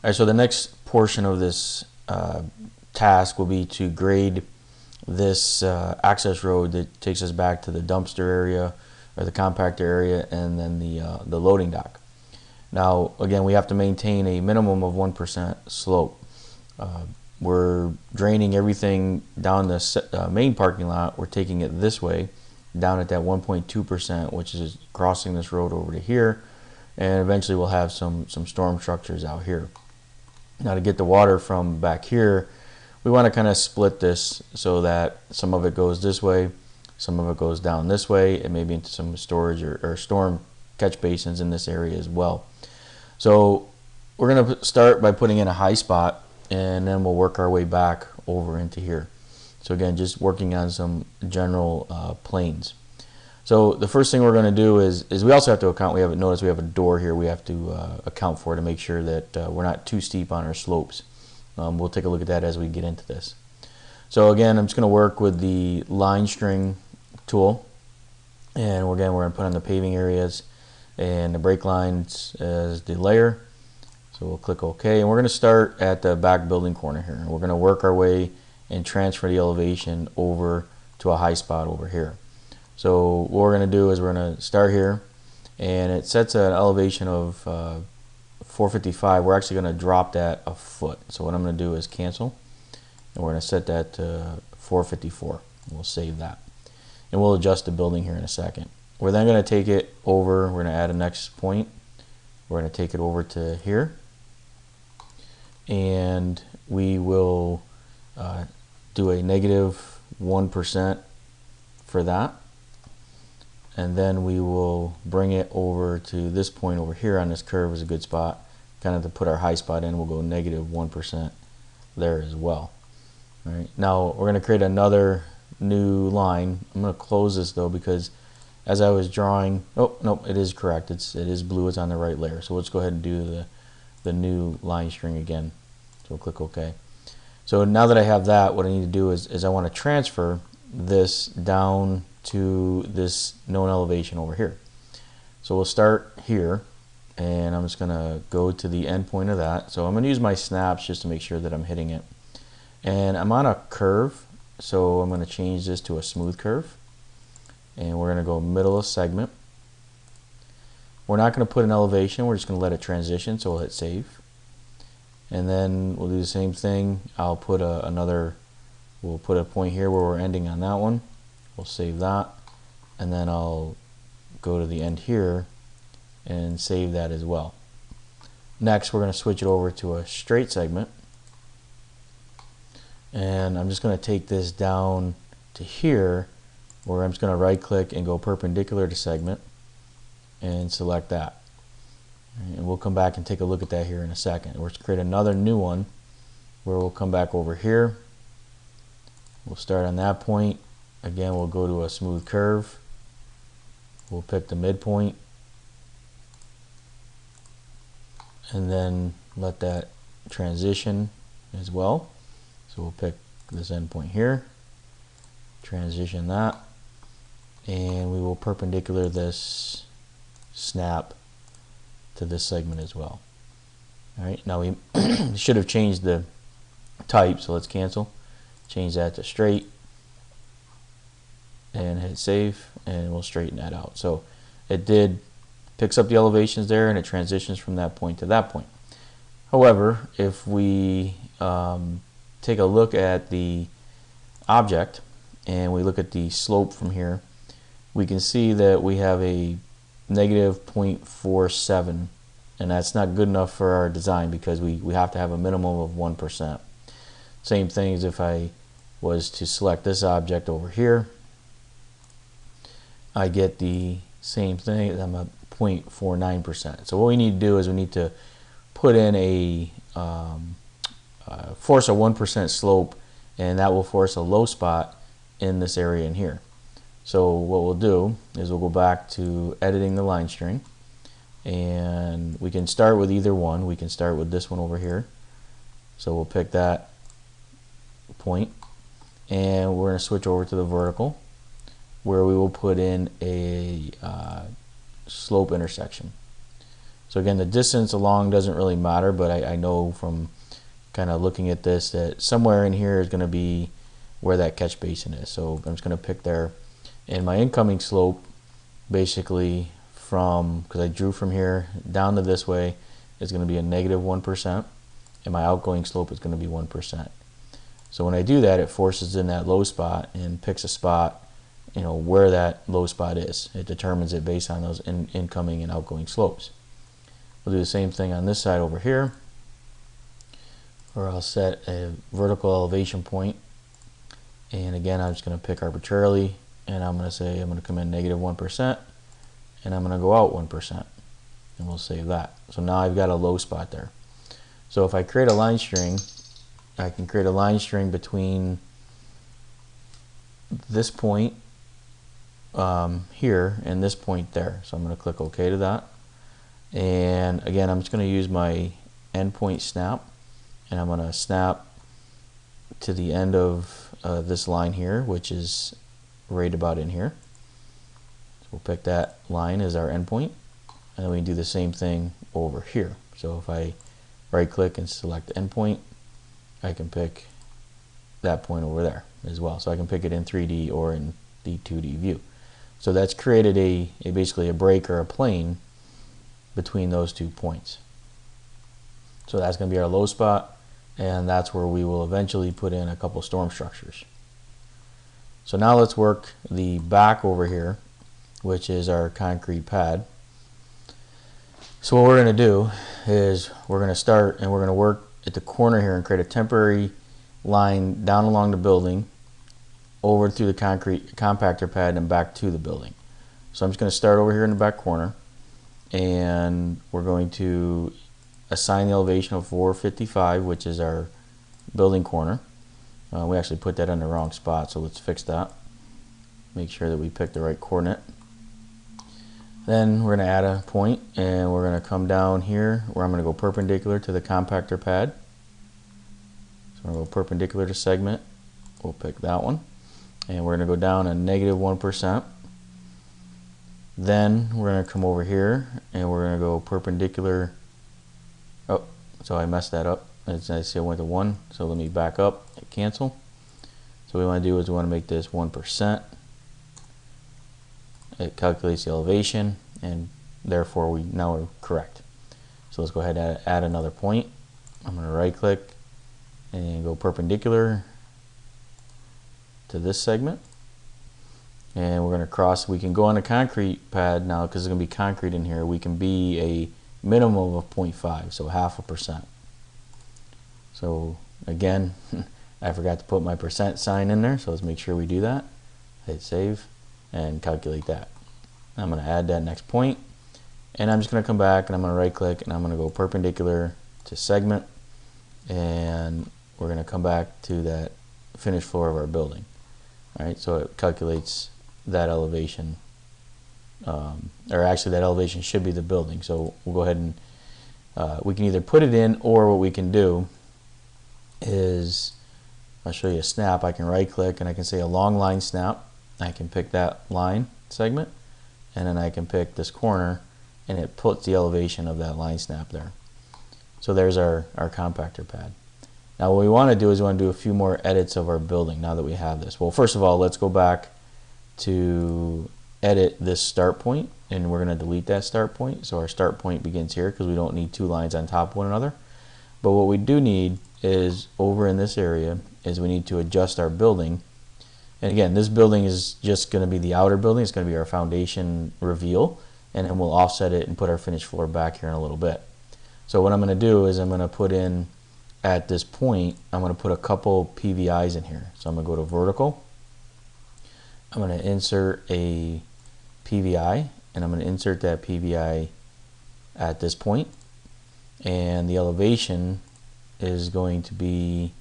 All right, so the next portion of this task will be to grade this access road that takes us back to the dumpster area or the compactor area, and then the loading dock. Now again, we have to maintain a minimum of 1% slope. We're draining everything down the main parking lot. We're taking it this way down at that 1.2%, which is crossing this road over to here, and eventually we'll have some storm structures out here. Now to get the water from back here, we want to kind of split this so that some of it goes this way, some of it goes down this way, and maybe into some storage or storm catch basins in this area as well. So we're going to start by putting in a high spot, and then we'll work our way back over into here. So again, just working on some general planes. So the first thing we're going to do is we also have to account, notice we have a door here we have to account for to make sure that we're not too steep on our slopes. We'll take a look at that as we get into this. So again, I'm just going to work with the line string tool, and again we're going to put on the paving areas and the brake lines as the layer. So we'll click OK, and we're going to start at the back building corner here. We're going to work our way and transfer the elevation over to a high spot over here. So what we're going to do is we're going to start here, and it sets an elevation of 455. We're actually going to drop that a foot. So what I'm going to do is cancel, and we're going to set that to 454. We'll save that, and we'll adjust the building here in a second. We're then going to take it over. We're going to add a next point. We're going to take it over to here, and we will do a negative 1% for that, and then we will bring it over to this point over here on this curve is a good spot, kind of to put our high spot in. We'll go negative 1% there as well. All right, now we're going to create another new line. I'm going to close this though, because as I was drawing, oh no, it is correct, it is blue, it's on the right layer. So let's go ahead and do the new line string again. So we'll click OK. So now that I have that, what I need to do is I want to transfer this down to this known elevation over here. So we'll start here, and I'm just going to go to the end point of that. So I'm going to use my snaps just to make sure that I'm hitting it. And I'm on a curve, so I'm going to change this to a smooth curve. And we're going to go middle of segment. We're not going to put an elevation, we're just going to let it transition, so we'll hit save. And then we'll do the same thing. I'll put we'll put a point here where we're ending on that one. We'll save that, and then I'll go to the end here and save that as well. Next, we're going to switch it over to a straight segment, and I'm just going to take this down to here, where I'm just going to right click and go perpendicular to segment and select that. And we'll come back and take a look at that here in a second. We're going to create another new one where we'll come back over here. We'll start on that point. Again, we'll go to a smooth curve. We'll pick the midpoint, and then let that transition as well. So we'll pick this end point here, transition that, and we will perpendicular this snap to this segment as well. Alright, now we should have changed the type, so let's cancel, change that to straight, and hit save, and we'll straighten that out. So it picks up the elevations there, and it transitions from that point to that point. However, if we take a look at the object and we look at the slope from here, we can see that we have a negative 0.47, and that's not good enough for our design because we have to have a minimum of 1%. Same thing as if I was to select this object over here, I get the same thing. I'm at 0.49%. So what we need to do is we need to put in a force a 1% slope, and that will force a low spot in this area in here. So what we'll do is we'll go back to editing the line string, and we can start with either one. We can start with this one over here. So we'll pick that point, and we're going to switch over to the vertical, where we will put in a slope intersection. So again, the distance along doesn't really matter, but I know from kind of looking at this that somewhere in here is going to be where that catch basin is. So I'm just going to pick there. And my incoming slope, basically from, because I drew from here down to this way, is going to be a negative 1%. And my outgoing slope is going to be 1%. So when I do that, it forces in that low spot and picks a spot, you know, where that low spot is. It determines it based on those incoming and outgoing slopes. We'll do the same thing on this side over here, where I'll set a vertical elevation point. And again, I'm just going to pick arbitrarily, and I'm going to say I'm going to come in negative 1%, and I'm going to go out 1%. And we'll save that. So now I've got a low spot there. So if I create a line string, I can create a line string between this point here and this point there. So I'm going to click OK to that. And again, I'm just going to use my endpoint snap, and I'm going to snap to the end of this line here, which is right about in here. So we'll pick that line as our endpoint, and then we can do the same thing over here. So if I right click and select endpoint, I can pick that point over there as well. So I can pick it in 3D or in the 2D view. So that's created basically a break or a plane between those 2 points. So that's going to be our low spot, and that's where we will eventually put in a couple storm structures. So now let's work the back over here, which is our concrete pad. So what we're going to do is we're going to start and we're going to work at the corner here and create a temporary line down along the building over through the concrete compactor pad and back to the building. So I'm just going to start over here in the back corner, and we're going to assign the elevation of 455, which is our building corner. We actually put that in the wrong spot, so let's fix that. Make sure that we pick the right coordinate. Then we're going to add a point, and we're going to come down here where I'm going to go perpendicular to the compactor pad. So we're going to go perpendicular to segment. We'll pick that one, and we're going to go down a negative 1%. Then we're going to come over here and we're going to go perpendicular. Oh, so I messed that up. As I see, I went to 1, so let me back up and cancel. So what we want to do is we want to make this 1%. It calculates the elevation, and therefore now we're correct. So let's go ahead and add another point. I'm going to right click and go perpendicular to this segment. And we're going to cross. We can go on a concrete pad now because it's going to be concrete in here. We can be a minimum of 0.5, so 0.5%. So again, I forgot to put my percent sign in there, so let's make sure we do that. Hit save and calculate that. I'm going to add that next point, and I'm just going to come back and I'm going to right click and I'm going to go perpendicular to segment, and we're going to come back to that finished floor of our building. All right, so it calculates that elevation, or actually that elevation should be the building. So we'll go ahead and we can either put it in, or what we can do is, I'll show you a snap. I can right click and I can say a long line snap. I can pick that line segment, and then I can pick this corner, and it puts the elevation of that line snap there. So there's our compactor pad. Now what we want to do is we want to do a few more edits of our building now that we have this. Well, first of all, let's go back to edit this start point, and we're going to delete that start point. So our start point begins here because we don't need 2 lines on top of one another. But what we do need is over in this area is we need to adjust our building. And again, this building is just going to be the outer building. It's going to be our foundation reveal, and then we'll offset it and put our finished floor back here in a little bit. So what I'm going to do is I'm going to put in, at this point, I'm going to put a couple PVIs in here. So I'm going to go to vertical. I'm going to insert a PVI, and I'm going to insert that PVI at this point, and the elevation is going to be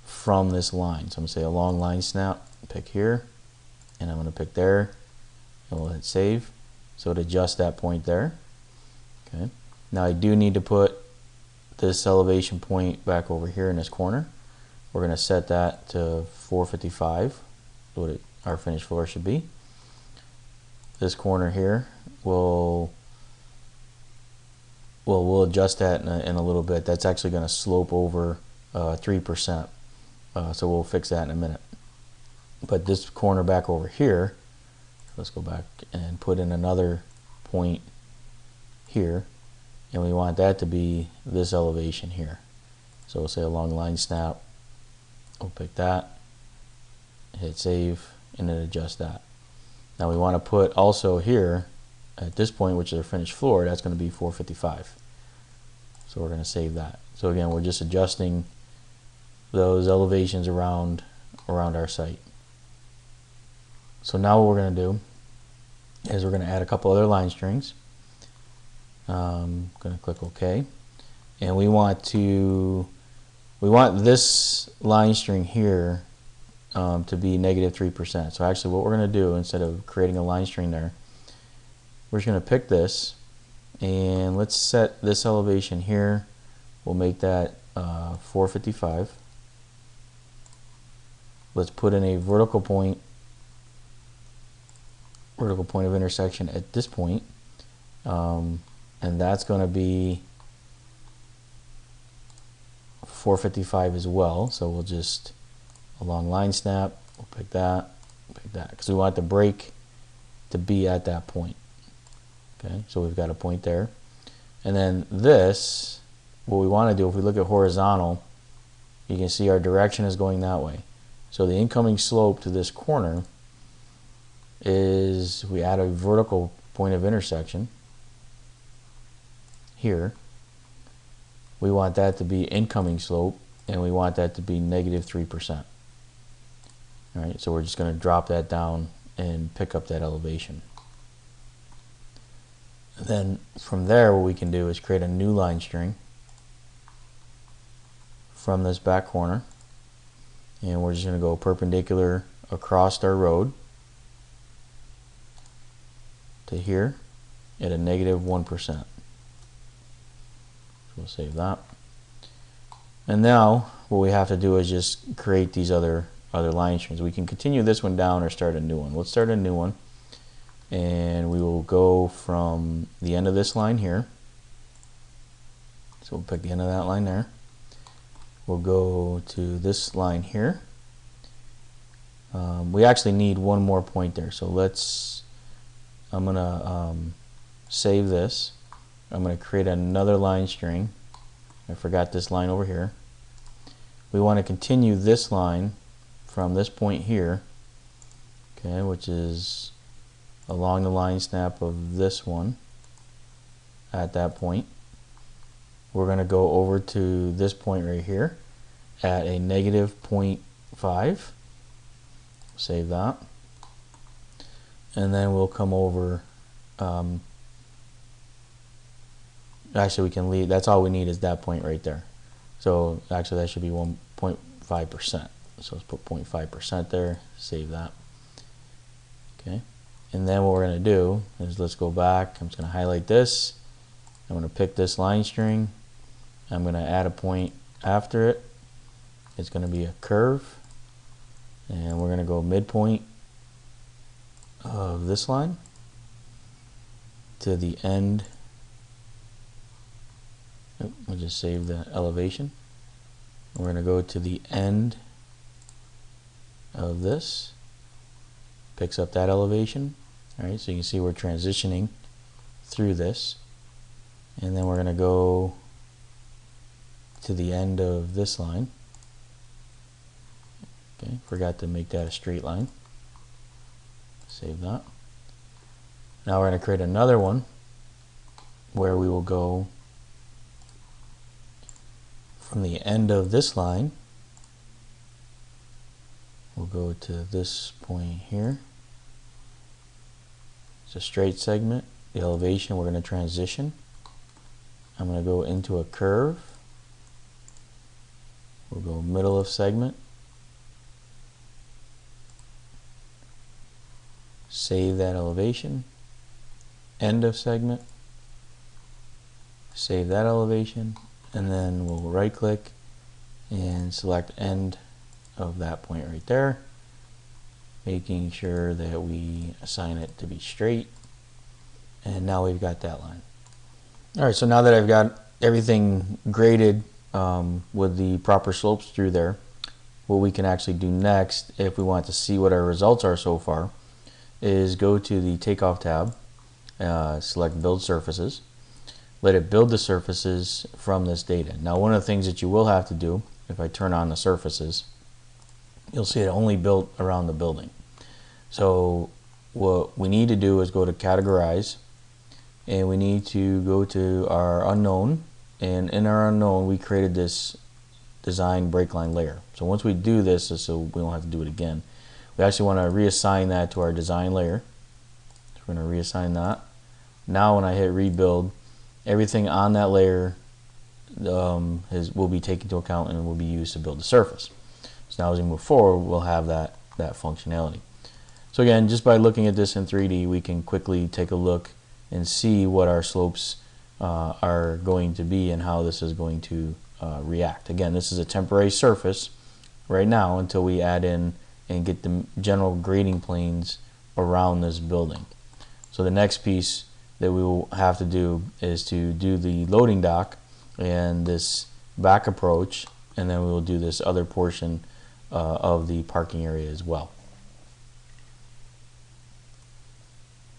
from this line. So I'm going to say a long line snap, pick here, and I'm going to pick there, and we'll hit save. So it adjusts that point there. Okay. Now I do need to put this elevation point back over here in this corner. We're going to set that to 455, what our finished floor should be. This corner here will well, we'll adjust that in a little bit. That's actually going to slope over 3%. So we'll fix that in a minute. But this corner back over here, let's go back and put in another point here, and we want that to be this elevation here. So we'll say along line snap, we'll pick that, hit save, and then adjust that. Now we want to put also here at this point, which is our finished floor, that's going to be 455. So we're going to save that. So again, we're just adjusting those elevations around our site. So now what we're going to do is we're going to add a couple other line strings. I'm going to click OK, and we want this line string here to be -3%. So actually what we're going to do, instead of creating a line string there, we're just going to pick this, and let's set this elevation here. We'll make that 455. Let's put in a vertical point of intersection at this point, and that's going to be 455 as well. So we'll just along line snap, we'll pick that, because we want the break to be at that point. Okay, so we've got a point there, and then this, what we want to do, if we look at horizontal, you can see our direction is going that way. So the incoming slope to this corner is, we add a vertical point of intersection here. We want that to be incoming slope, and we want that to be -3%. All right, so we're just going to drop that down and pick up that elevation. And then from there, what we can do is create a new line string from this back corner, and we're just going to go perpendicular across our road to here at a -1%. So we'll save that. And now what we have to do is just create these other line strings. We can continue this one down or start a new one. Let's start a new one, and we will go from the end of this line here. So we'll pick the end of that line there. We'll go to this line here. We actually need one more point there, so I'm gonna save this. I'm gonna create another line string. I forgot this line over here. We want to continue this line from this point here, okay, which is along the line snap of this one. At that point, we're going to go over to this point right here at a -0.5. Save that, and then we'll come over. Actually, we can leave. That's all we need is that point right there. So actually, that should be 1.5%. So let's put 0.5% there. Save that. Okay. And then what we're going to do is, let's go back. I'm just going to highlight this. I'm going to pick this line string. I'm going to add a point after it. It's going to be a curve, and we're going to go midpoint of this line to the end. We'll just save the elevation. We're going to go to the end of this. Picks up that elevation. All right, so you can see we're transitioning through this, and then we're going to go to the end of this line. Okay, forgot to make that a straight line. Save that. Now we're going to create another one where we will go from the end of this line. We'll go to this point here. It's a straight segment. The elevation, we're going to transition. I'm going to go into a curve. We'll go middle of segment. Save that elevation. End of segment. Save that elevation. And then we'll right click and select end of that point right there, making sure that we assign it to be straight. And now we've got that line. All right, so now that I've got everything graded with the proper slopes through there, what we can actually do next, if we want to see what our results are so far, is go to the takeoff tab, select build surfaces, let it build the surfaces from this data. Now, one of the things that you will have to do, if I turn on the surfaces, you'll see it only built around the building. So what we need to do is go to categorize, and we need to go to our unknown, and in our unknown we created this design break line layer. So once we do this, so we don't have to do it again, we actually want to reassign that to our design layer. So we're going to reassign that. Now when I hit rebuild, everything on that layer will be taken into account and will be used to build the surface. So now as we move forward, we'll have that functionality. So again, just by looking at this in 3D, we can quickly take a look and see what our slopes are going to be and how this is going to react. Again, this is a temporary surface right now until we add in and get the general grading planes around this building. So the next piece that we will have to do is to do the loading dock and this back approach, and then we will do this other portion of the parking area as well.